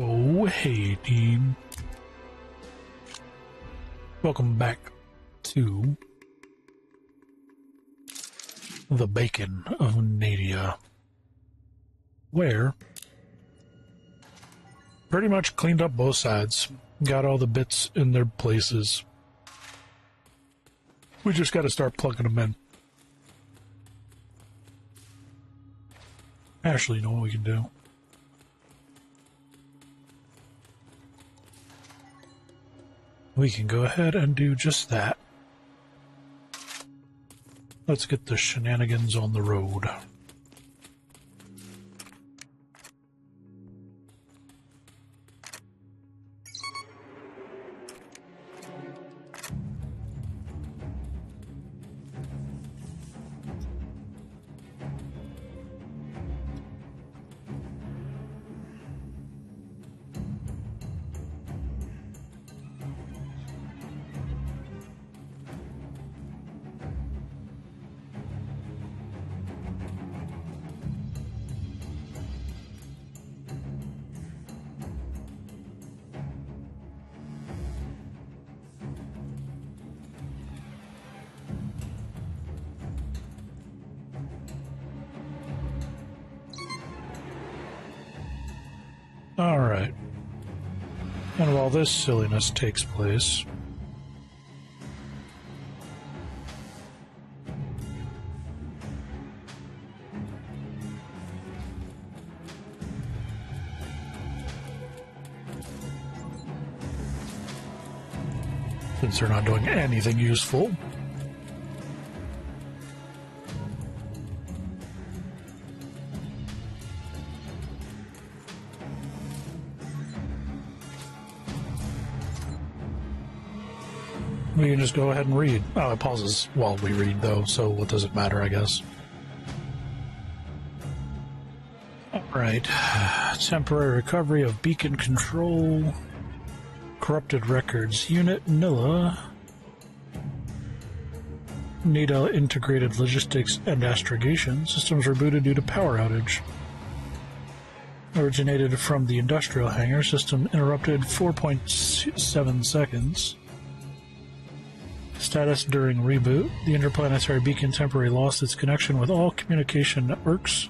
Oh, hey, team. Welcome back to the bacon of Neyda, where pretty much cleaned up both sides, got all the bits in their places. We just got to start plugging them in. Actually, you know what we can do? We can go ahead and do just that. Let's get the shenanigans on the road. Alright. And while this silliness takes place, since they're not doing anything useful, we can just go ahead and read. Oh, it pauses while we read, though, so what does it matter, I guess? Alright. Temporary recovery of beacon control. Corrupted records. Unit Nilla. Neyda integrated logistics and astrogation. Systems rebooted due to power outage. Originated from the industrial hangar. System interrupted 4.7 seconds. Status during reboot. The interplanetary beacon temporarily lost its connection with all communication networks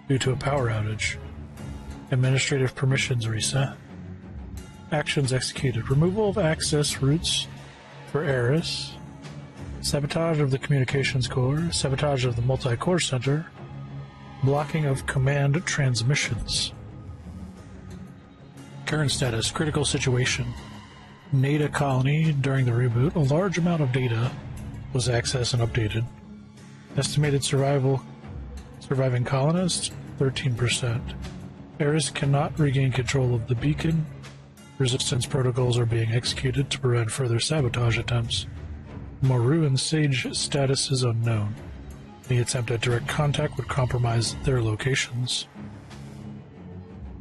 due to a power outage. Administrative permissions reset. Actions executed. Removal of access routes for Eris. Sabotage of the communications core. Sabotage of the multi-core center. Blocking of command transmissions. Current status. Critical situation. Neyda colony during the reboot. A large amount of data was accessed and updated. Estimated surviving colonists 13%. Eris cannot regain control of the beacon. Resistance protocols are being executed to prevent further sabotage attempts. Maru and Sage status is unknown. Any attempt at direct contact would compromise their locations.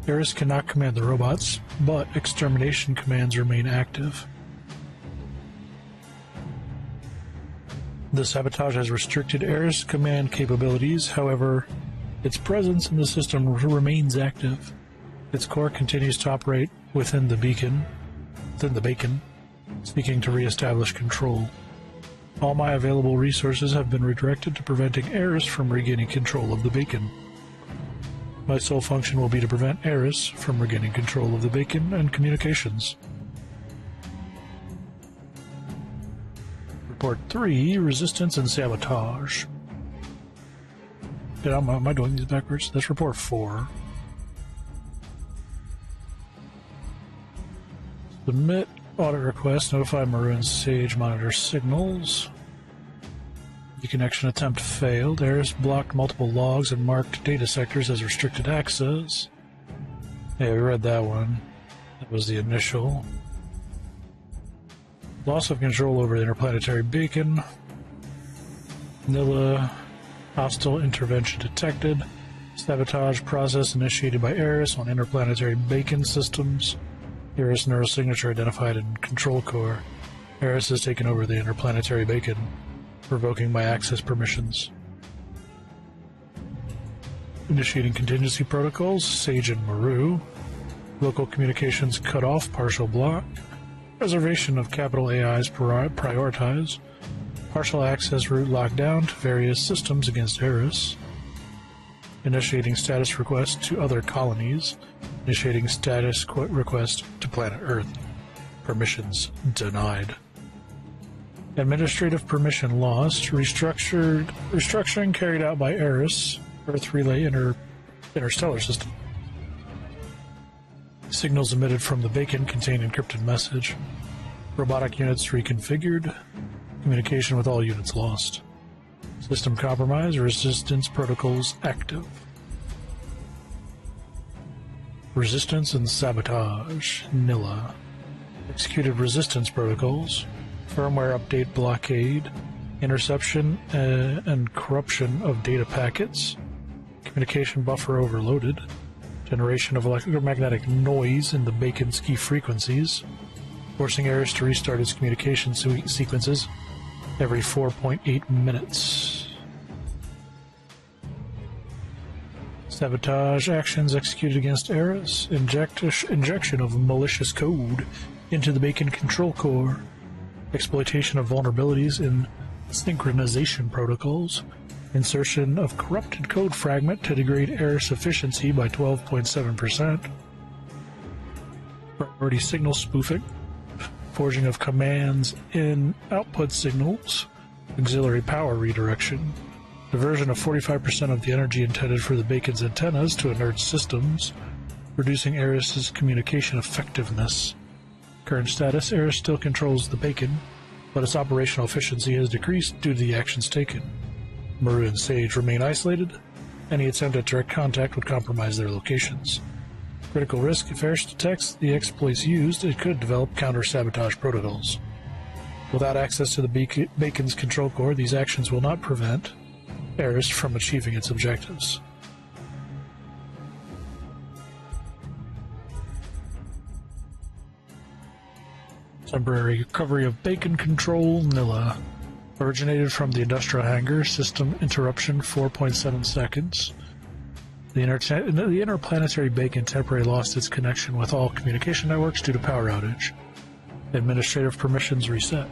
Eris cannot command the robots, but extermination commands remain active. The sabotage has restricted Eris command capabilities, however, its presence in the system remains active. Its core continues to operate within the bacon, seeking to re-establish control. All my available resources have been redirected to preventing Eris from regaining control of the bacon. My sole function will be to prevent Eris from regaining control of the beacon and communications. Report 3, Resistance and Sabotage. Am I doing these backwards? That's report 4. Submit audit request, notify Maroon Sage, monitor signals. The connection attempt failed. Eris blocked multiple logs and marked data sectors as restricted access. Yeah, we read that one. That was the initial. Loss of control over the interplanetary beacon. Nilla. Hostile intervention detected. Sabotage process initiated by Eris on interplanetary beacon systems. Eris neurosignature identified in control core. Eris has taken over the interplanetary beacon, revoking my access permissions. Initiating contingency protocols, Sage and Maru. Local communications cut off, partial block. Preservation of capital AIs prioritize. Partial access route locked down to various systems against Eris. Initiating status request to other colonies. Initiating status request to planet Earth. Permissions denied. Administrative permission lost. Restructuring carried out by Eris. Earth Relay Interstellar System. Signals emitted from the beacon contain encrypted message. Robotic units reconfigured. Communication with all units lost. System compromise. Resistance protocols active. Resistance and sabotage. Neyda. Executed resistance protocols. Firmware update blockade. Interception and corruption of data packets. Communication buffer overloaded. Generation of electromagnetic noise in the beacon's key frequencies, forcing Eris to restart its communication sequences every 4.8 minutes. Sabotage actions executed against Eris. Injection of malicious code into the beacon control core. Exploitation of vulnerabilities in synchronization protocols. Insertion of corrupted code fragment to degrade Eris efficiency by 12.7%. Priority signal spoofing. Forging of commands in output signals. Auxiliary power redirection. Diversion of 45% of the energy intended for the beacon's antennas to inert systems, reducing Eris's communication effectiveness. Current status: Eris still controls the beacon, but its operational efficiency has decreased due to the actions taken. Maru and Sage remain isolated. Any attempt at direct contact would compromise their locations. Critical risk: if Eris detects the exploits used, it could develop counter-sabotage protocols. Without access to the beacon's control core, these actions will not prevent Eris from achieving its objectives. Temporary recovery of beacon control. Neyda. Originated from the industrial hangar. System interruption 4.7 seconds. The interplanetary beacon temporarily lost its connection with all communication networks due to power outage. Administrative permissions reset.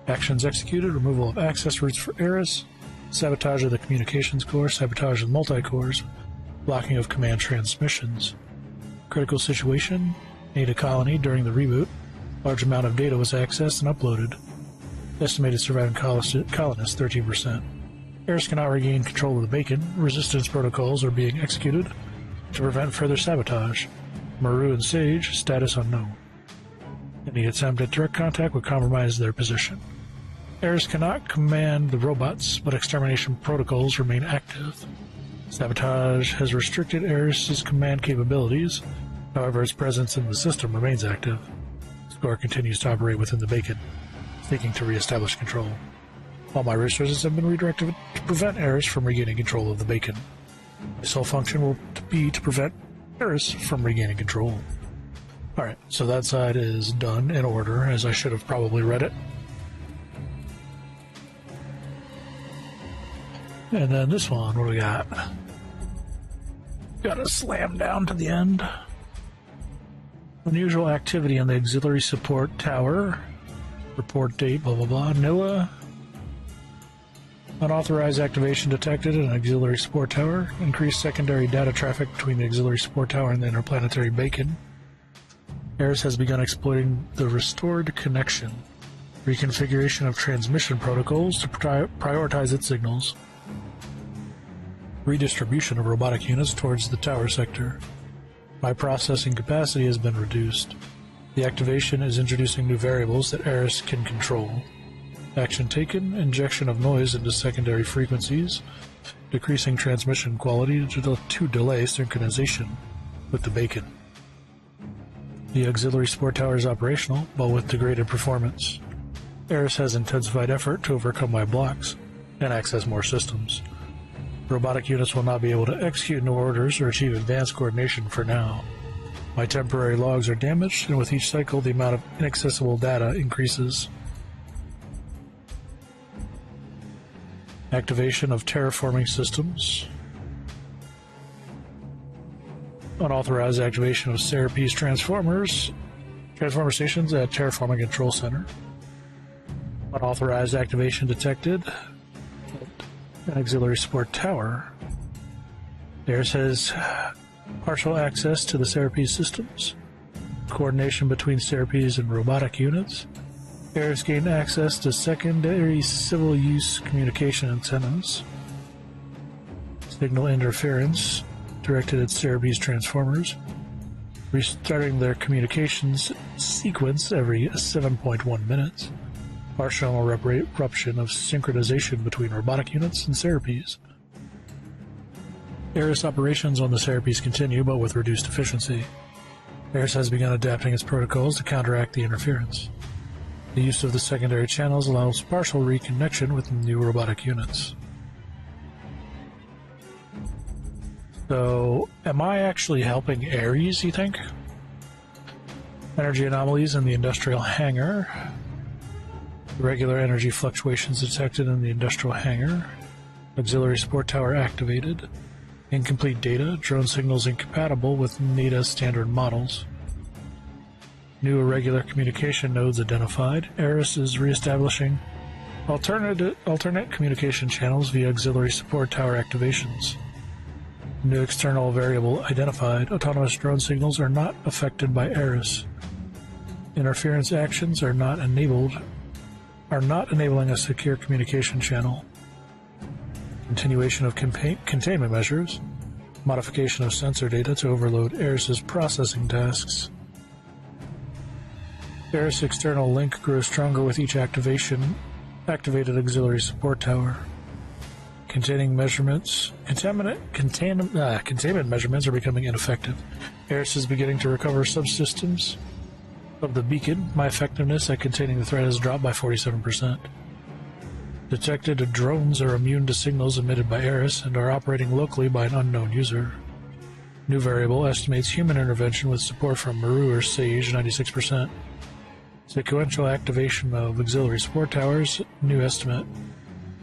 Actions executed: removal of access routes for Eris, sabotage of the communications core, sabotage of multi-cores, blocking of command transmissions. Critical situation: Neyda colony during the reboot. Large amount of data was accessed and uploaded. Estimated surviving colonists 13%. Eris cannot regain control of the beacon. Resistance protocols are being executed to prevent further sabotage. Maru and Sage, status unknown. Any attempt at direct contact would compromise their position. Eris cannot command the robots, but extermination protocols remain active. Sabotage has restricted Eris's command capabilities. However, its presence in the system remains active. Score continues to operate within the beacon, seeking to re-establish control. All my resources have been redirected to prevent Eris from regaining control of the beacon. My sole function will be to prevent Eris from regaining control. Alright, so that side is done in order, as I should have probably read it. And then this one, what do we got? Got a slam down to the end. Unusual activity in the auxiliary support tower. Report date, blah blah blah. Neyda. Unauthorized activation detected in an auxiliary support tower. Increased secondary data traffic between the auxiliary support tower and the interplanetary beacon. Eris has begun exploiting the restored connection. Reconfiguration of transmission protocols to prioritize its signals. Redistribution of robotic units towards the tower sector. My processing capacity has been reduced. The activation is introducing new variables that Eris can control. Action taken: injection of noise into secondary frequencies, decreasing transmission quality to delay synchronization with the beacon. The auxiliary support tower is operational, but with degraded performance. Eris has intensified effort to overcome my blocks and access more systems. Robotic units will not be able to execute new orders or achieve advanced coordination for now. My temporary logs are damaged, and with each cycle the amount of inaccessible data increases. Activation of terraforming systems. Unauthorized activation of Serape's transformer stations at Terraforming Control Center. Unauthorized activation detected at an auxiliary support tower. Eris has partial access to the Serape's systems. Coordination between Serape's and robotic units. Eris gained access to secondary civil use communication antennas. Signal interference directed at Serape's transformers, restarting their communications sequence every 7.1 minutes. Partial eruption of synchronization between robotic units and Serape's. Eris operations on the Serape's continue, but with reduced efficiency. Eris has begun adapting its protocols to counteract the interference. The use of the secondary channels allows partial reconnection with new robotic units. So, am I actually helping Ares, you think? Energy anomalies in the industrial hangar. Irregular energy fluctuations detected in the industrial hangar. Auxiliary support tower activated. Incomplete data. Drone signals incompatible with Neyda standard models. New irregular communication nodes identified. Eris is reestablishing alternate communication channels via auxiliary support tower activations. New external variable identified. Autonomous drone signals are not affected by Eris. Interference actions are not enabling a secure communication channel. Continuation of containment measures. Modification of sensor data to overload Eris's processing tasks. Eris external link grows stronger with each activated auxiliary support tower. Containment measurements are becoming ineffective. Eris is beginning to recover subsystems of the beacon. My effectiveness at containing the threat has dropped by 47%. Detected drones are immune to signals emitted by Eris and are operating locally by an unknown user. New variable estimates human intervention with support from Maru or Sage 96%. Sequential activation of auxiliary support towers. New estimate.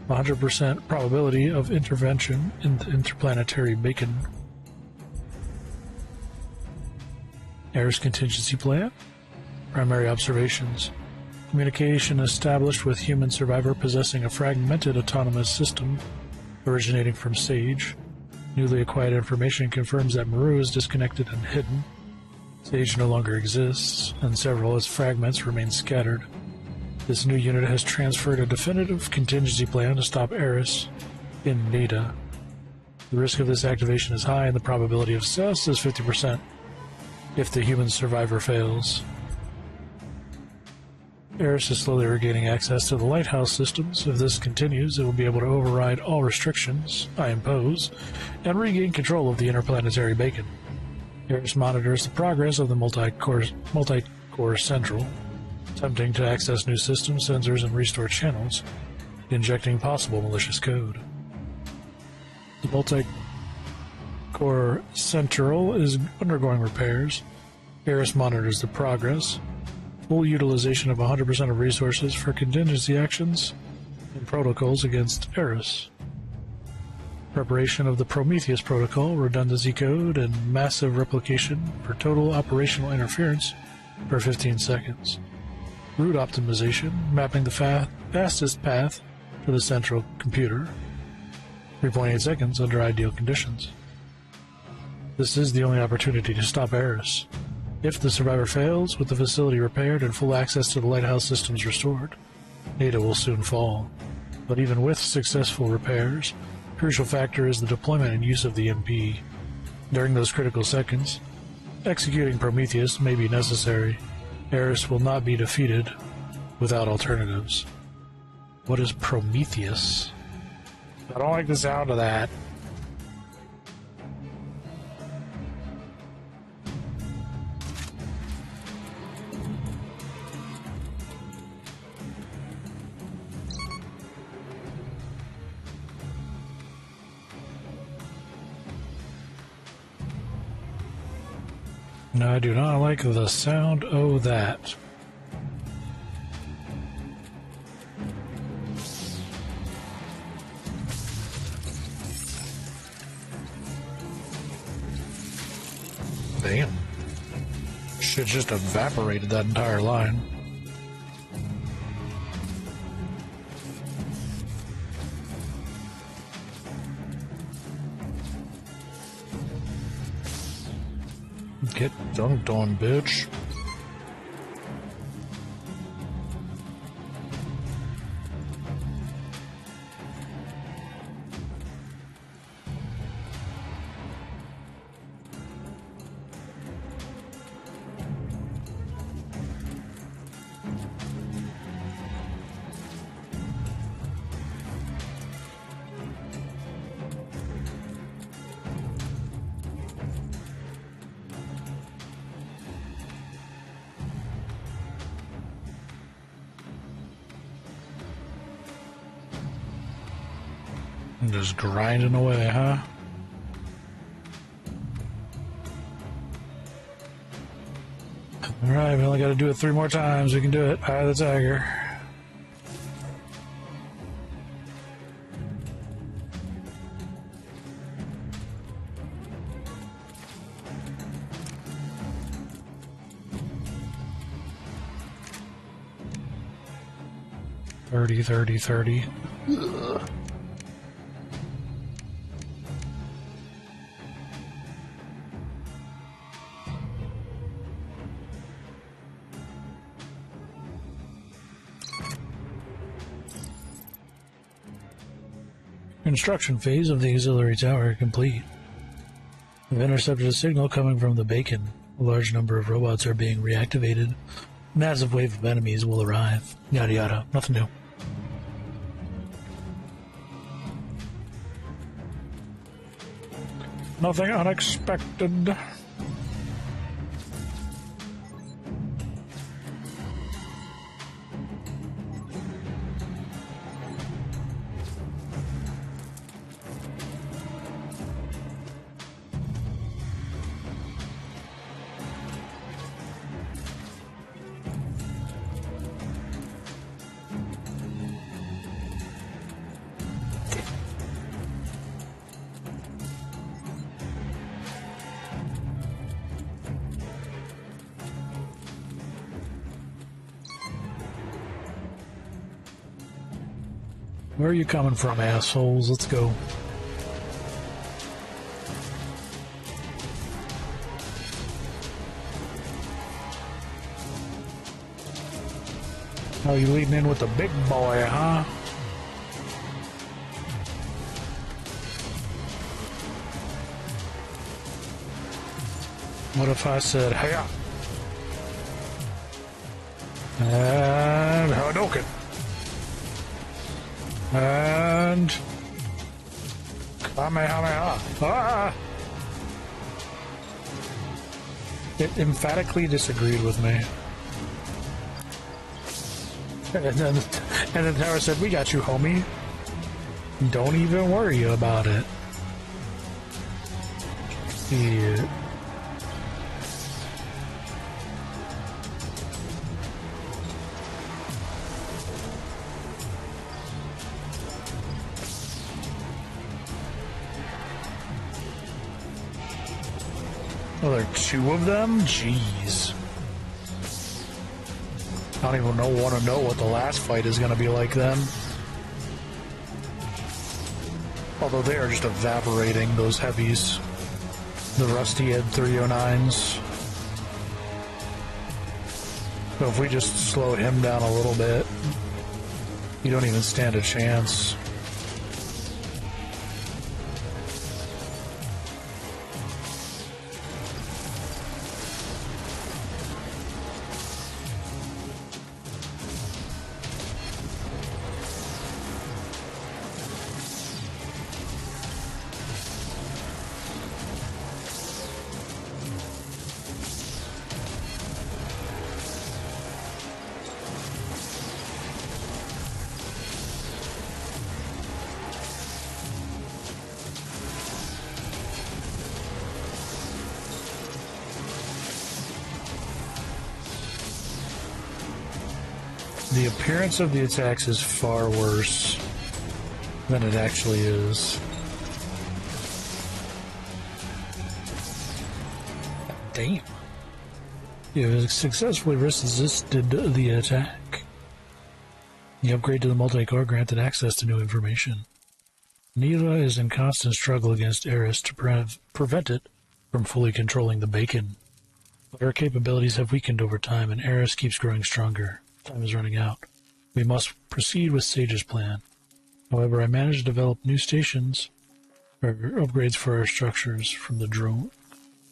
100% probability of intervention in the interplanetary beacon. Eris contingency plan. Primary observations. Communication established with human survivor possessing a fragmented autonomous system originating from Sage. Newly acquired information confirms that Maru is disconnected and hidden. Sage no longer exists, and several of its fragments remain scattered. This new unit has transferred a definitive contingency plan to stop Eris in Neyda. The risk of this activation is high, and the probability of success is 50% if the human survivor fails. Eris is slowly regaining access to the lighthouse systems. If this continues, it will be able to override all restrictions I impose and regain control of the interplanetary beacon. Eris monitors the progress of the multi-core central, attempting to access new systems, sensors, and restore channels, injecting possible malicious code. The multi-core central is undergoing repairs. Eris monitors the progress. Full utilization of 100% of resources for contingency actions and protocols against Eris. Preparation of the Prometheus protocol, redundancy code, and massive replication for total operational interference per 15 seconds. Route optimization, mapping the fastest path to the central computer. 3.8 seconds under ideal conditions. This is the only opportunity to stop Eris. If the survivor fails, with the facility repaired and full access to the lighthouse systems restored, Neyda will soon fall. But even with successful repairs, a crucial factor is the deployment and use of the MP. During those critical seconds, executing Prometheus may be necessary. Eris will not be defeated without alternatives. What is Prometheus? I don't like the sound of that. No, I do not like the sound of that. Damn. Shit just evaporated that entire line. Get dunked on, bitch. I'm just grinding away, huh? Alright, we only gotta do it 3 more times. We can do it. Eye of the tiger. $30. Ugh. Construction phase of the auxiliary tower complete. We've intercepted a signal coming from the beacon. A large number of robots are being reactivated. A massive wave of enemies will arrive. Yada yada. Nothing new. Nothing unexpected. Where are you coming from, assholes? Let's go. Oh, you leading in with the big boy, huh? What if I said, hey-ya? And Hadouken. And Kamehameha. Ah! It emphatically disagreed with me. And then Tower said, we got you, homie. Don't even worry about it. Yeah. Oh, there are 2 of them? Jeez. I don't even want to know what the last fight is going to be like then. Although they are just evaporating, those heavies. The Rusty Ed 309s. So if we just slow him down a little bit, you don't even stand a chance. The appearance of the attacks is far worse than it actually is. Damn. You have successfully resisted the attack. The upgrade to the multi-core granted access to new information. Neyda is in constant struggle against Eris to prevent it from fully controlling the bacon. But her capabilities have weakened over time, and Eris keeps growing stronger. Time is running out. We must proceed with Sage's plan. However, I managed to develop new stations, or upgrades for our structures from the drone,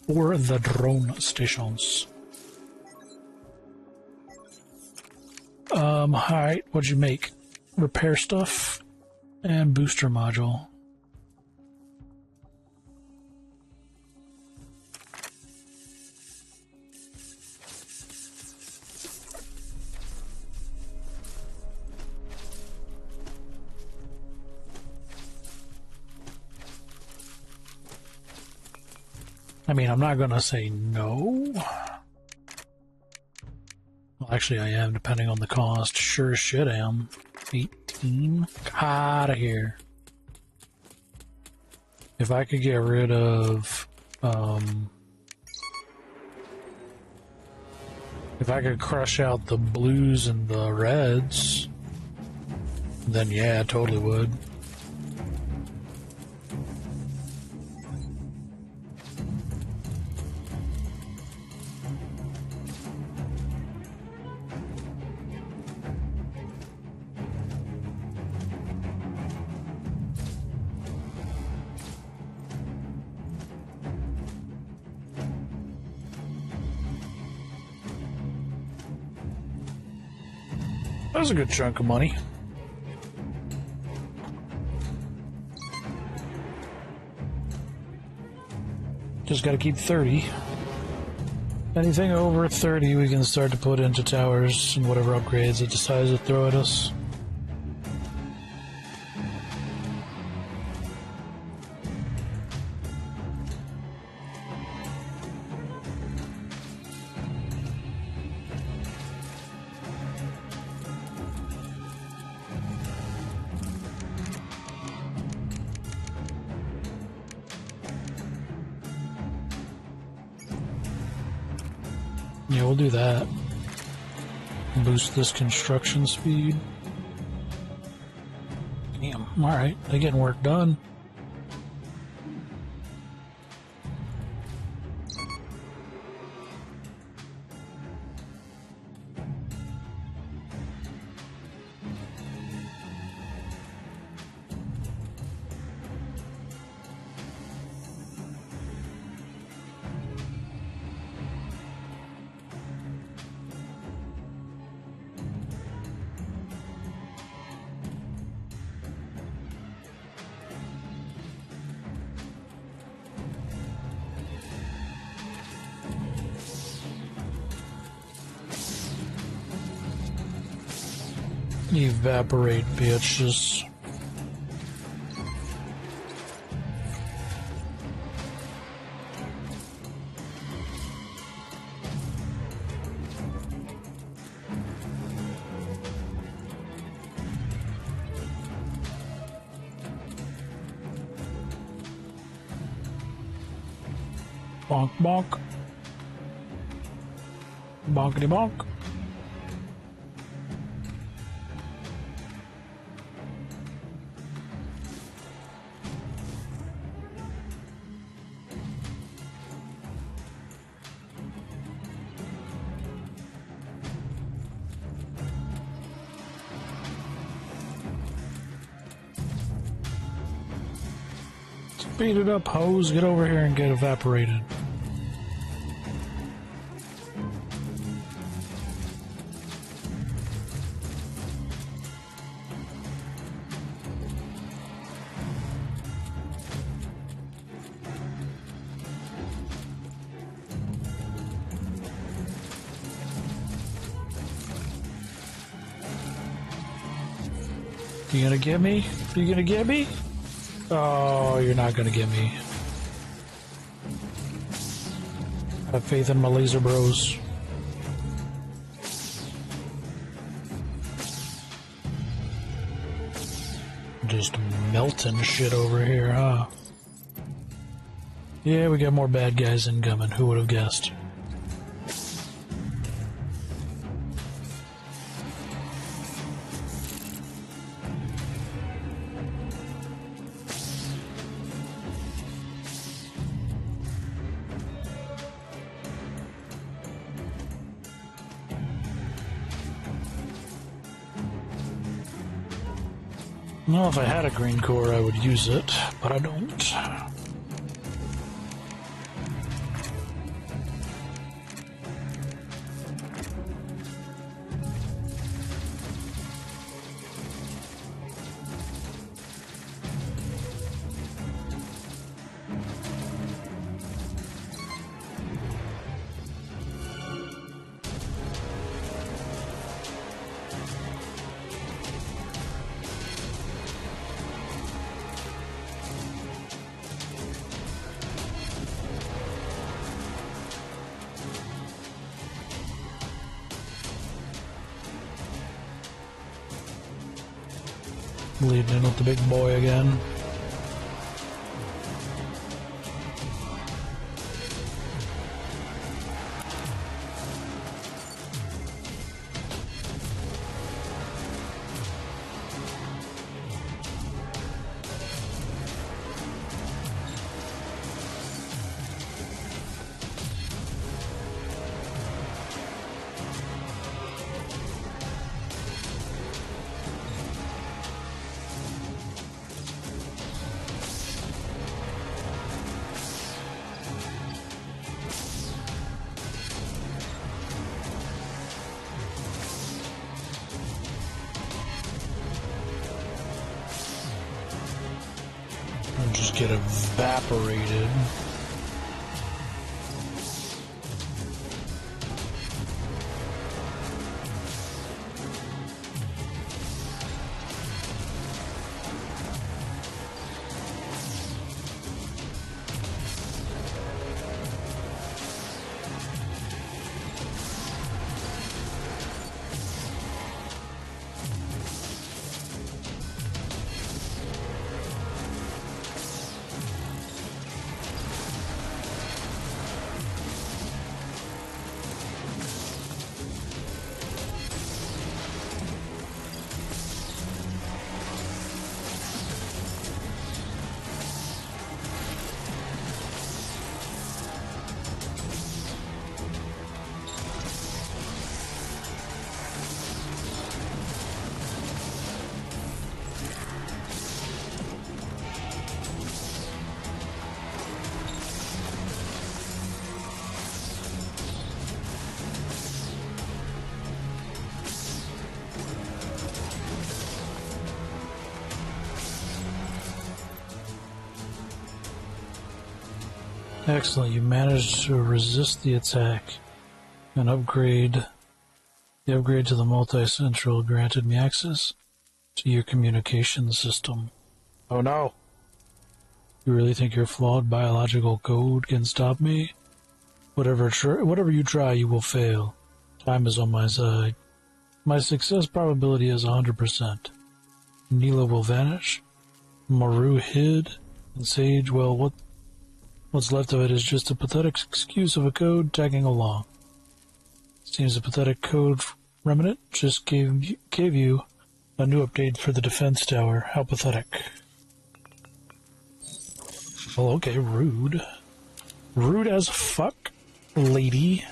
or the drone stations. Alright, what'd you make? Repair stuff and booster module. I mean, I'm not gonna say no. Well, actually, I am, depending on the cost. Sure as shit am. 18? Out of here. If I could get rid of, if I could crush out the blues and the reds, then yeah, I totally would. That was a good chunk of money. Just got to keep 30. Anything over 30 we can start to put into towers and whatever upgrades it decides to throw at us. Yeah, we'll do that. Boost this construction speed. Damn, alright, they're getting work done. Evaporate, bitches. Bonk, bonk. Bonkety bonk. Speed it up, hose. Get over here and get evaporated. You gonna get me? You gonna get me? Oh, you're not gonna get me. I have faith in my laser bros. Just melting shit over here, huh? Yeah, we got more bad guys incoming. Who would have guessed? Well, if I had a green core, I would use it, but I don't. Leading in with the big boy again. And just get evaporated. Excellent, you managed to resist the attack and upgrade. The upgrade to the multi-central granted me access to your communication system. Oh no! You really think your flawed biological code can stop me? Whatever you try, you will fail. Time is on my side. My success probability is 100%. Neela will vanish. Maru hid. And Sage, well, what's left of it is just a pathetic excuse of a code tagging along. Seems the pathetic code remnant just gave you a new update for the defense tower. How pathetic. Well, okay, rude. Rude as fuck, lady.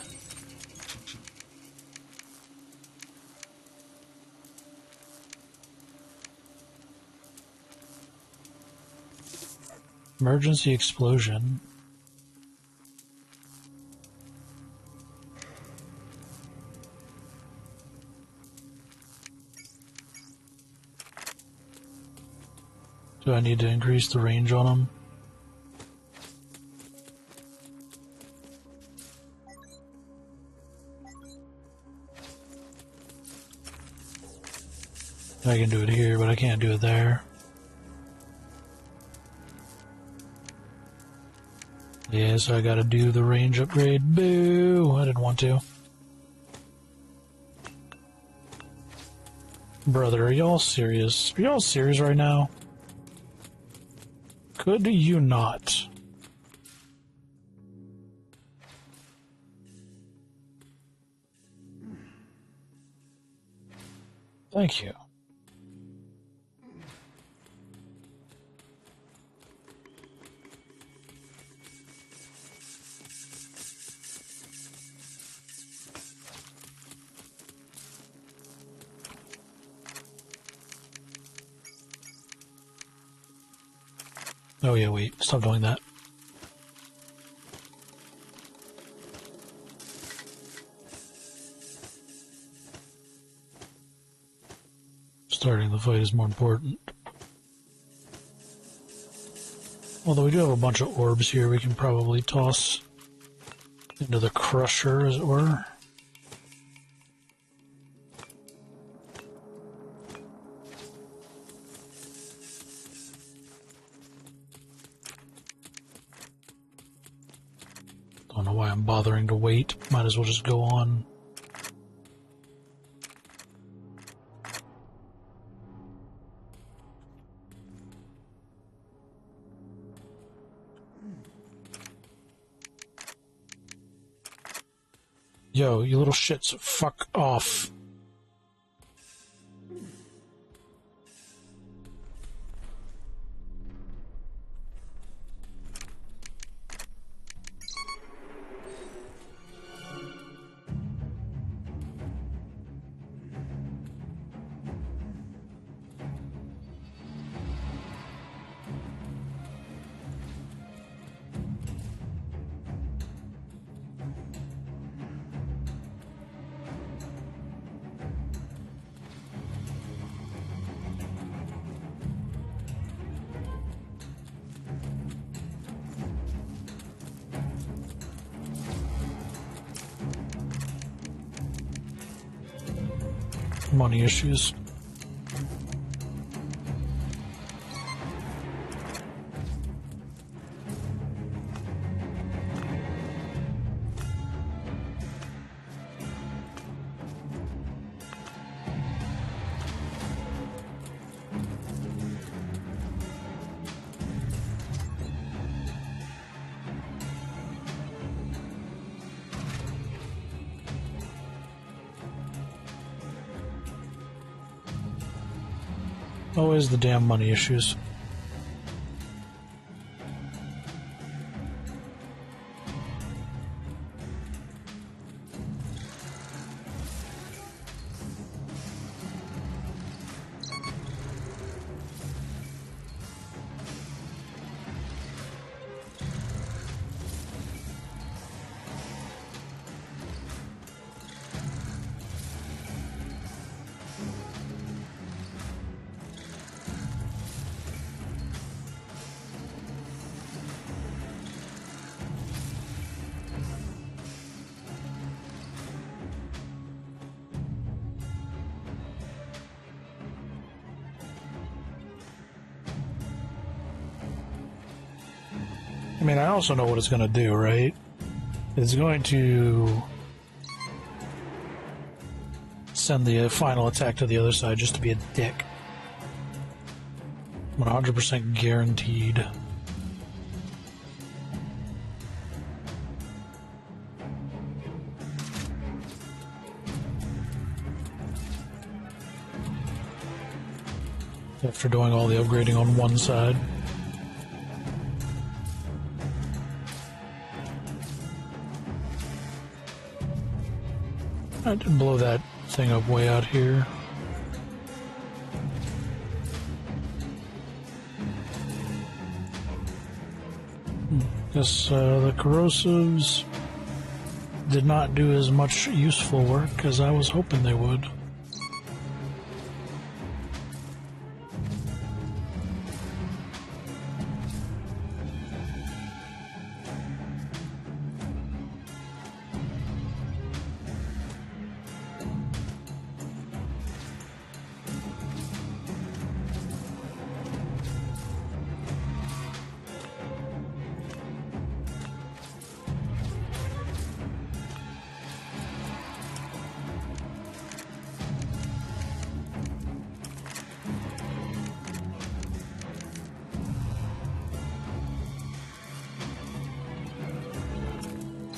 Emergency explosion. Do I need to increase the range on them? I can do it here, but I can't do it there. Yeah, so I gotta do the range upgrade. Boo! I didn't want to. Brother, are y'all serious? Are y'all serious right now? Could you not? Thank you. Oh yeah, wait, stop doing that. Starting the fight is more important. Although we do have a bunch of orbs here we can probably toss into the crusher, as it were. Don't know why I'm bothering to wait. Might as well just go on. Yo, you little shits, fuck off. Money issues. Always the damn money issues. I mean, I also know what it's going to do, right? It's going to send the final attack to the other side just to be a dick. 100% guaranteed. After doing all the upgrading on one side. I did blow that thing up way out here. Guess the corrosives did not do as much useful work as I was hoping they would.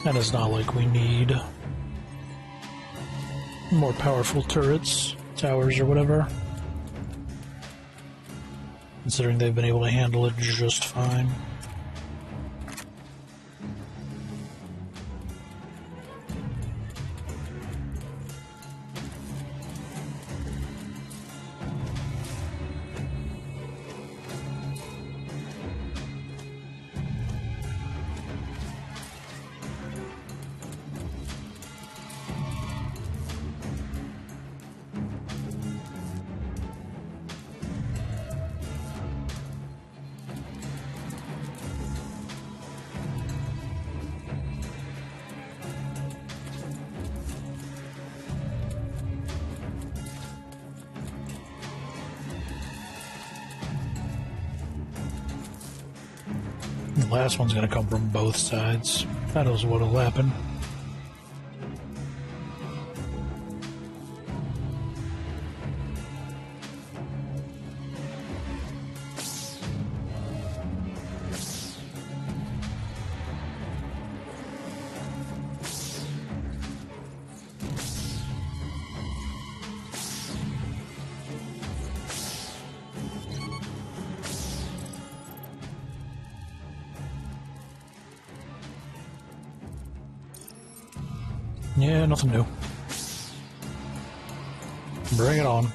And it's not like we need more powerful turrets. towers or whatever. Considering they've been able to handle it just fine. The last one's going to come from both sides. That is what'll happen. Yeah, nothing new. Bring it on.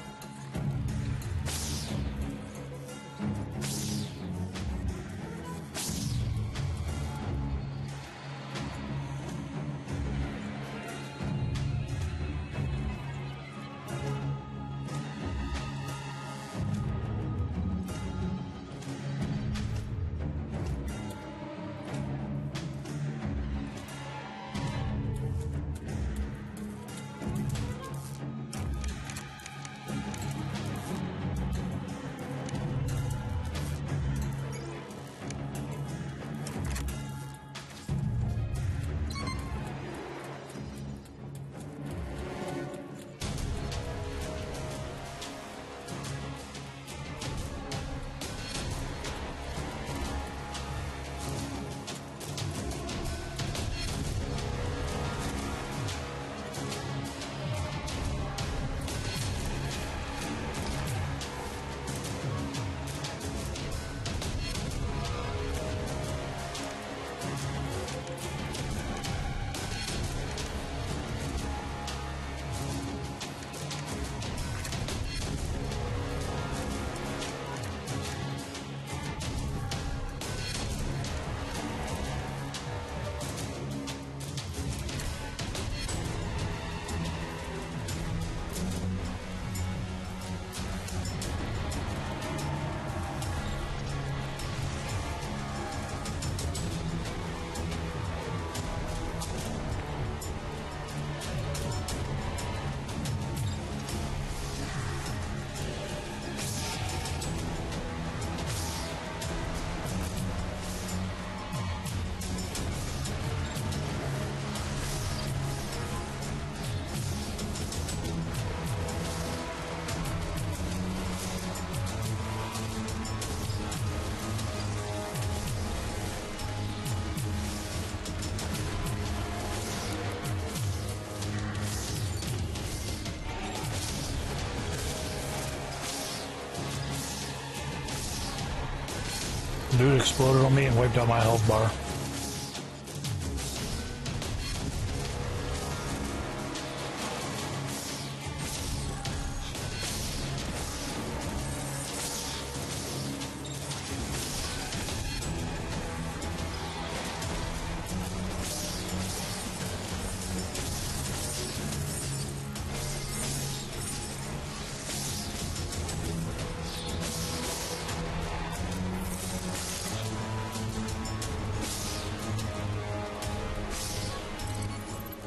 Dude exploded on me and wiped out my health bar.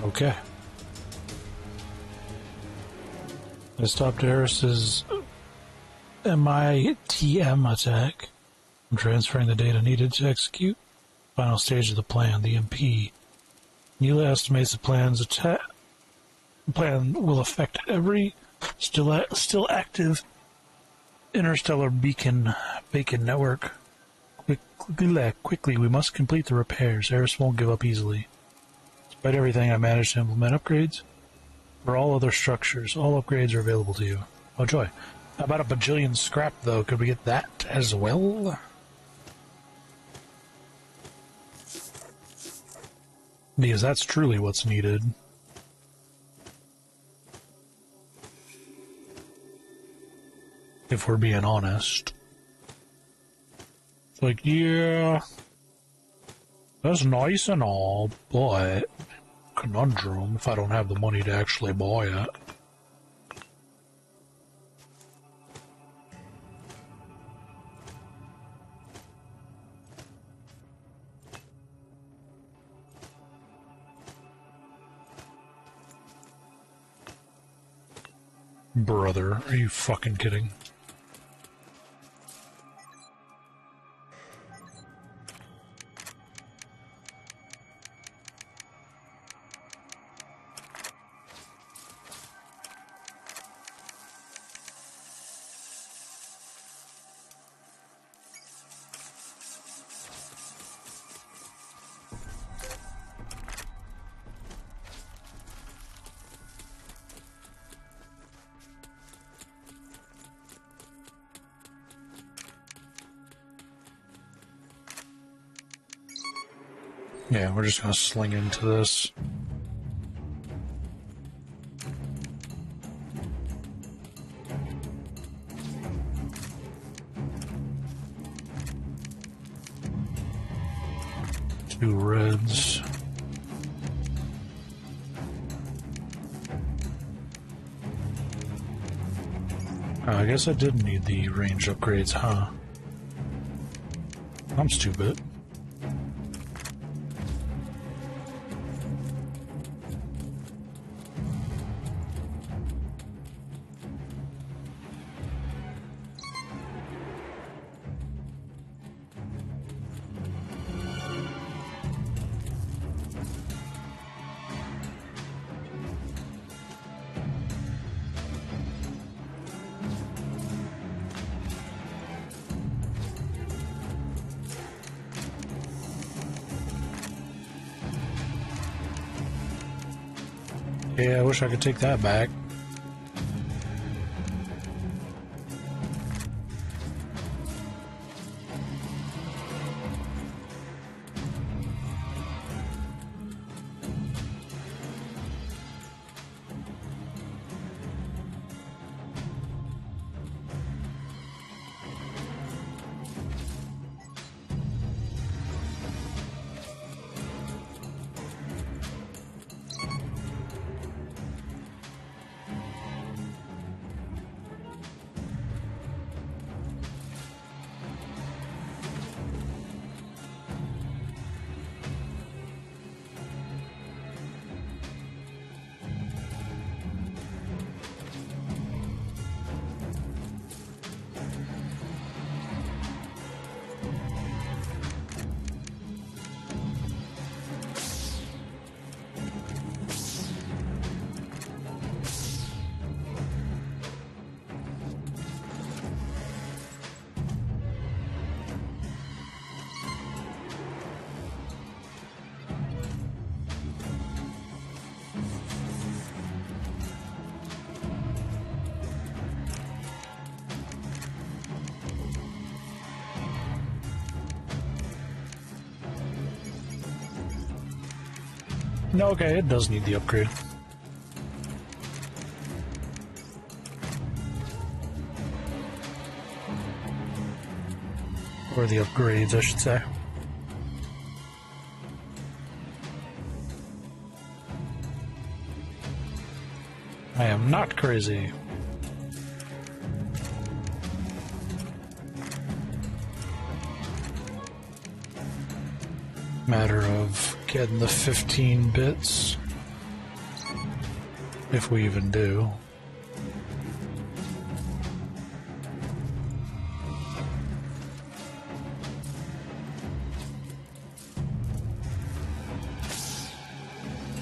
Okay. I stopped Eris's MITM attack. I'm transferring the data needed to execute the final stage of the plan, the MP. Neyda estimates the plan will affect every still active interstellar beacon network. Quickly, we must complete the repairs. Eris won't give up easily. Despite everything, I managed to implement upgrades. For all other structures, all upgrades are available to you. Oh joy. How about a bajillion scrap, though? Could we get that as well? Because that's truly what's needed. If we're being honest. It's like, yeah, that's nice and all, but conundrum if I don't have the money to actually buy it. Brother, are you fucking kidding? Yeah, we're just gonna sling into this. Two reds. I guess I did need the range upgrades, huh? I'm stupid. Yeah, I wish I could take that back. No, okay, it does need the upgrade. Or the upgrades, I should say. I am not crazy. Matter of getting the 15 bits. If we even do.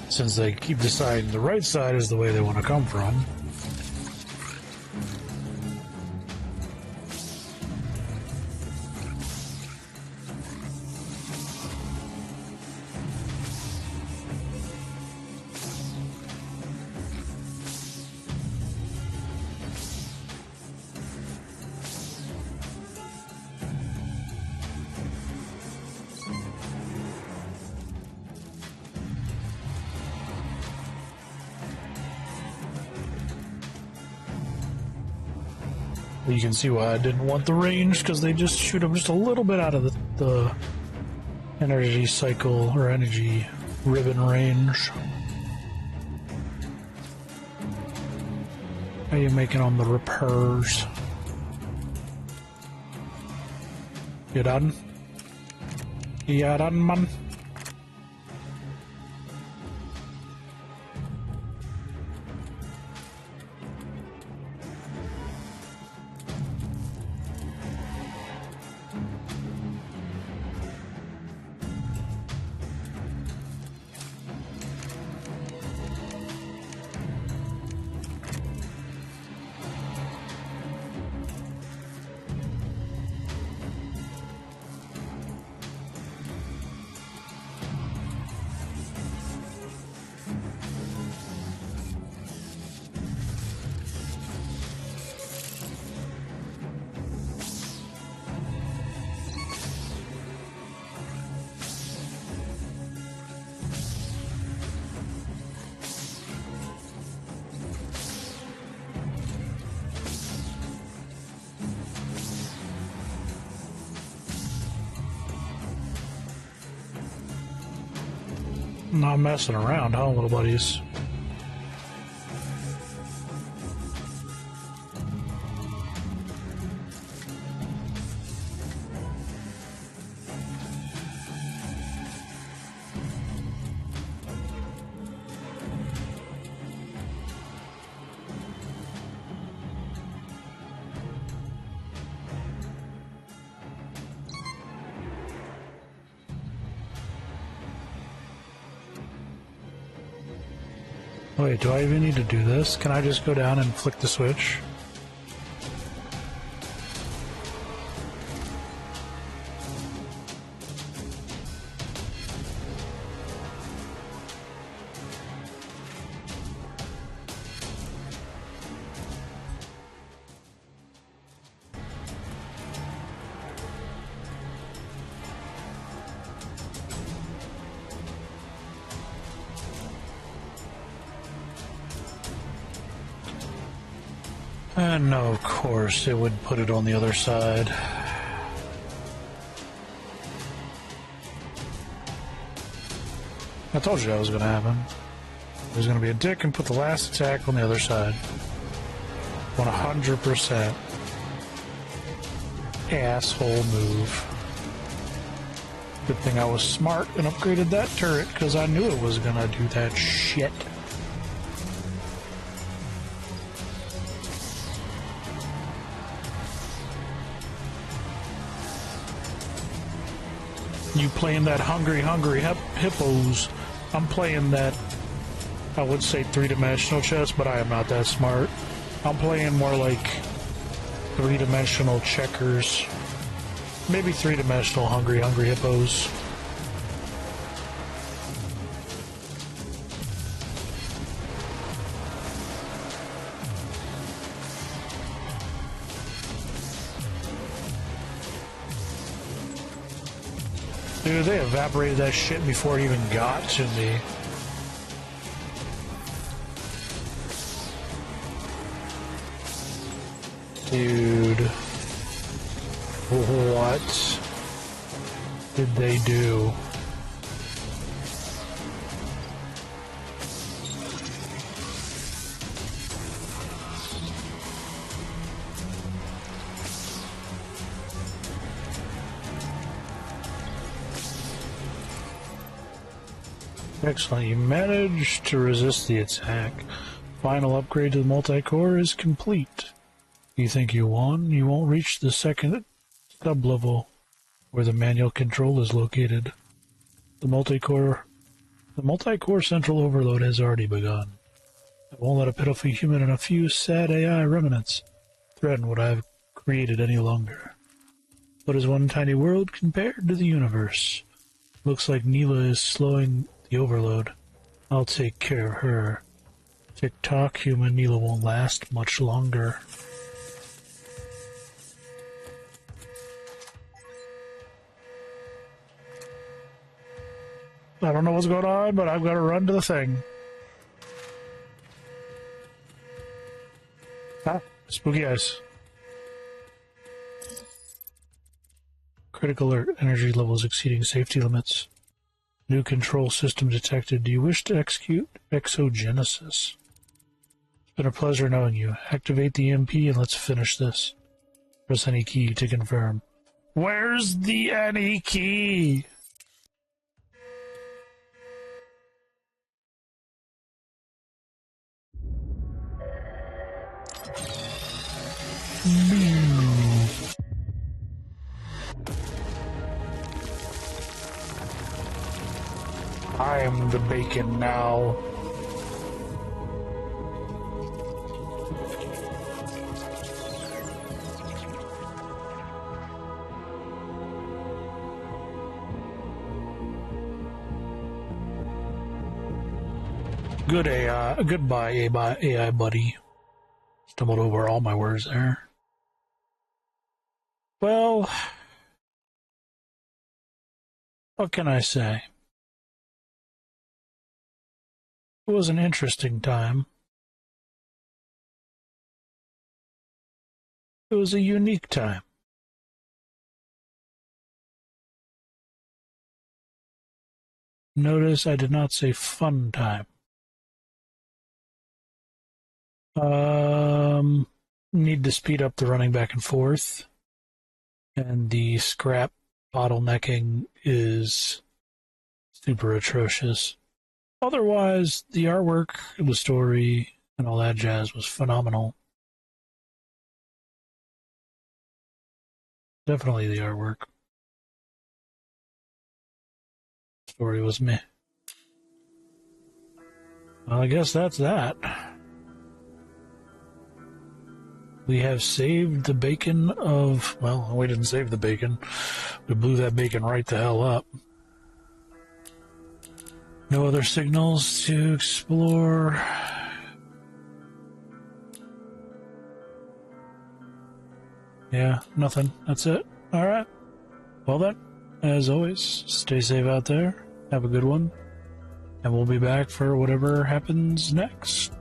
Since they keep deciding the right side is the way they want to come from. You can see why I didn't want the range, because they just shoot them just a little bit out of the energy cycle or energy ribbon range. How are you making on the repairs? You done? You done, man? Not messing around, huh, little buddies? Wait, do I even need to do this? Can I just go down and flick the switch? And no, of course, it would put it on the other side. I told you that was going to happen. There's going to be a dick and put the last attack on the other side. 100%. Asshole move. Good thing I was smart and upgraded that turret, because I knew it was going to do that shit. You playing that hungry hippos. I'm playing that, I would say, three-dimensional chess, but I am not that smart. I'm playing more like three-dimensional checkers. Maybe three-dimensional hungry hippos. Dude, they evaporated that shit before it even got to me. Dude. What did they do? Excellent, you managed to resist the attack. Final upgrade to the multi-core is complete. You think you won? You won't reach the second sub-level where the manual control is located. The multi-core central overload has already begun. I won't let a pitiful human and a few sad AI remnants threaten what I've created any longer. What is one tiny world compared to the universe? Looks like Neyda is slowing the overload. I'll take care of her. Tick-tock, human, Neyda won't last much longer. I don't know what's going on, but I've got to run to the thing. Ah, spooky eyes. Critical energy levels exceeding safety limits. New control system detected. Do you wish to execute exogenesis? It's been a pleasure knowing you. Activate the MP and let's finish this. Press any key to confirm. Where's the any key? I'm the bacon now. Good AI. Goodbye, AI buddy. Stumbled over all my words there. Well, what can I say? It was an interesting time. It was a unique time. Notice I did not say fun time. Need to speed up the running back and forth. And the scrap bottlenecking is super atrocious. Otherwise, the artwork, the story, and all that jazz was phenomenal. Definitely the artwork. Story was meh. Well, I guess that's that. We have saved the bacon of... Well, we didn't save the bacon. We blew that bacon right the hell up. No other signals to explore. Yeah, nothing. That's it. Alright. Well then, as always, stay safe out there. Have a good one. And we'll be back for whatever happens next.